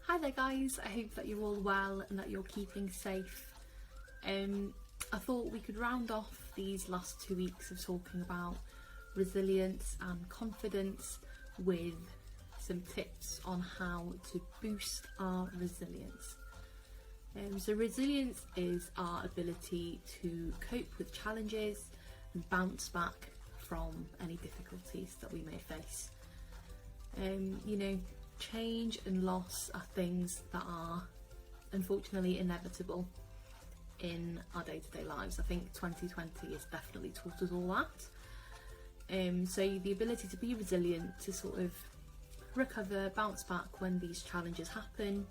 Hi there guys, I hope that you're all well and that you're keeping safe. I thought we could round off these last 2 weeks of talking about resilience and confidence with some tips on how to boost our resilience. So resilience is our ability to cope with challenges and bounce back from any difficulties that we may face. Change and loss are things that are unfortunately inevitable in our day-to-day lives. I think 2020 has definitely taught us all that. So the ability to be resilient, to sort of recover, bounce back when these challenges happen,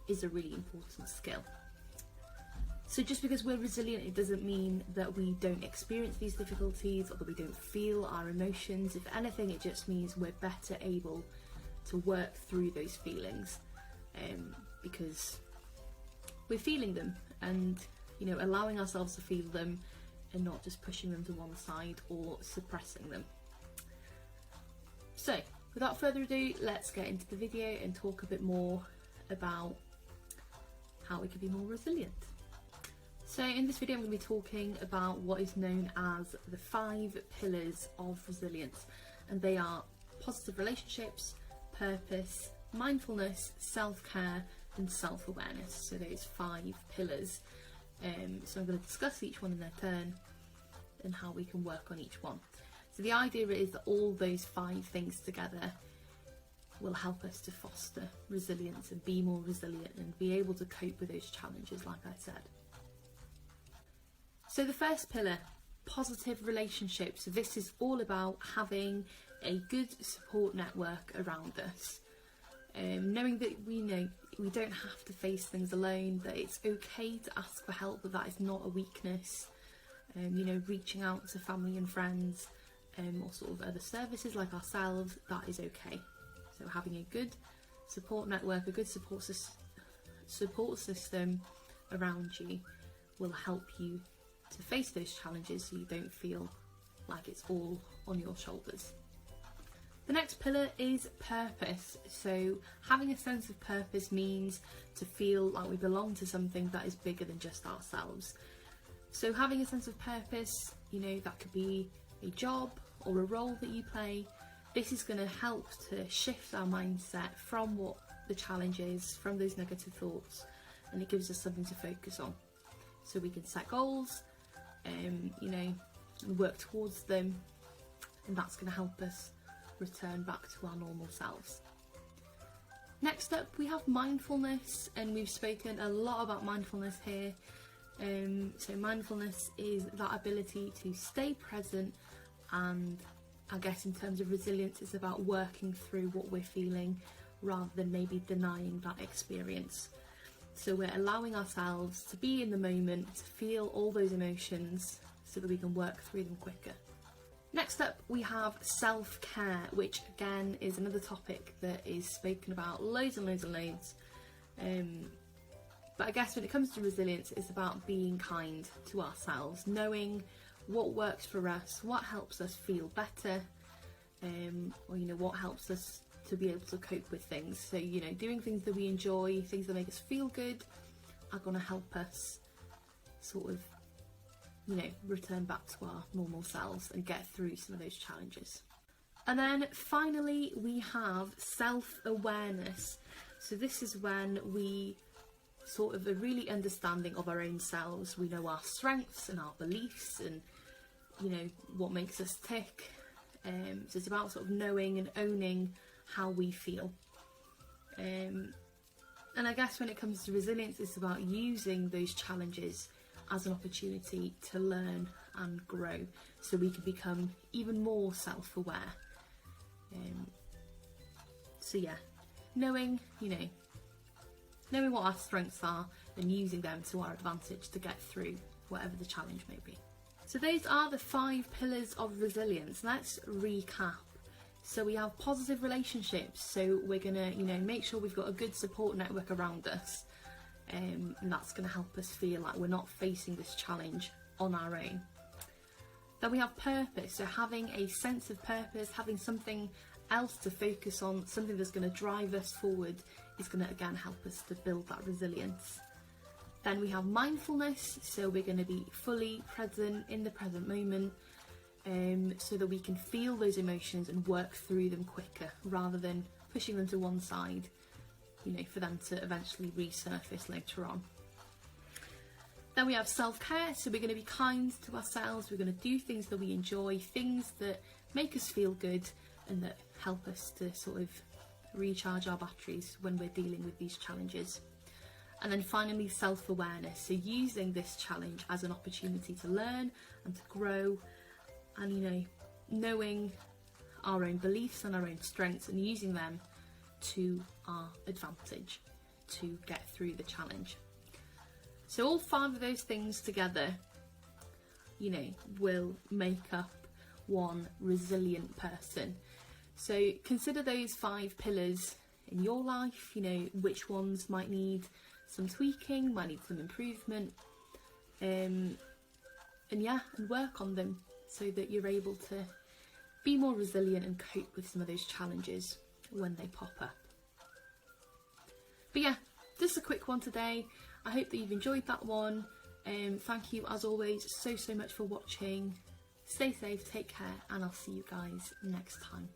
is a really important skill. So just because we're resilient, it doesn't mean that we don't experience these difficulties or that we don't feel our emotions. If anything, it just means we're better able to work through those feelings because we're feeling them and allowing ourselves to feel them and not just pushing them to one side or suppressing them. So without further ado, let's get into the video and talk a bit more about how we can be more resilient. So in this video I'm going to be talking about what is known as the 5 pillars of resilience, and they are positive relationships, purpose, mindfulness, self-care and self-awareness. So those 5 pillars. So I'm going to discuss each one in their turn and how we can work on each one. So the idea is that all those 5 things together will help us to foster resilience and be more resilient and be able to cope with those challenges, like I said. So the first pillar, positive relationships. So this is all about having a good support network around us. Knowing that we don't have to face things alone, that it's okay to ask for help, but that is not a weakness. Reaching out to family and friends or sort of other services like ourselves, that is okay. So having a good support network, a good support system around you will help you to face those challenges so you don't feel like it's all on your shoulders. The next pillar is purpose. So having a sense of purpose means to feel like we belong to something that is bigger than just ourselves. So having a sense of purpose, that could be a job or a role that you play. This is going to help to shift our mindset from what the challenge is, from those negative thoughts, and it gives us something to focus on. So we can set goals, and work towards them, and that's going to help us return back to our normal selves. Next up, we have mindfulness, and we've spoken a lot about mindfulness here. So mindfulness is that ability to stay present, and I guess in terms of resilience, it's about working through what we're feeling rather than maybe denying that experience. So we're allowing ourselves to be in the moment, to feel all those emotions so that we can work through them quicker. Next up, we have self-care, which again is another topic that is spoken about loads and loads and loads. But I guess when it comes to resilience, it's about being kind to ourselves, knowing what works for us, what helps us feel better, or what helps us to be able to cope with things. So doing things that we enjoy, things that make us feel good, are going to help us sort of return back to our normal selves and get through some of those challenges. And then finally we have self-awareness. So this is when we sort of are really understanding of our own selves. We know our strengths and our beliefs and what makes us tick. So it's about sort of knowing and owning how we feel. And I guess when it comes to resilience, it's about using those challenges as an opportunity to learn and grow so we can become even more self-aware. Knowing what our strengths are and using them to our advantage to get through whatever the challenge may be. So those are the 5 pillars of resilience. Let's recap. So we have positive relationships, so we're gonna make sure we've got a good support network around us, and that's going to help us feel like we're not facing this challenge on our own. Then we have purpose, so having a sense of purpose, having something else to focus on, something that's going to drive us forward is going to again help us to build that resilience. Then we have mindfulness, so we're going to be fully present in the present moment, so that we can feel those emotions and work through them quicker rather than pushing them to one side, you know, for them to eventually resurface later on. Then we have self-care, so we're going to be kind to ourselves, we're going to do things that we enjoy, things that make us feel good and that help us to sort of recharge our batteries when we're dealing with these challenges. And then finally, self-awareness, so using this challenge as an opportunity to learn and to grow, and, you know, knowing our own beliefs and our own strengths and using them to our advantage to get through the challenge. So all 5 of those things together, you know, will make up one resilient person. So consider those 5 pillars in your life, you know, which ones might need some tweaking, might need some improvement, and work on them so that you're able to be more resilient and cope with some of those challenges when they pop up. But yeah, just a quick one today. I hope that you've enjoyed that one. Thank you as always so much for watching. Stay safe, take care, and I'll see you guys next time.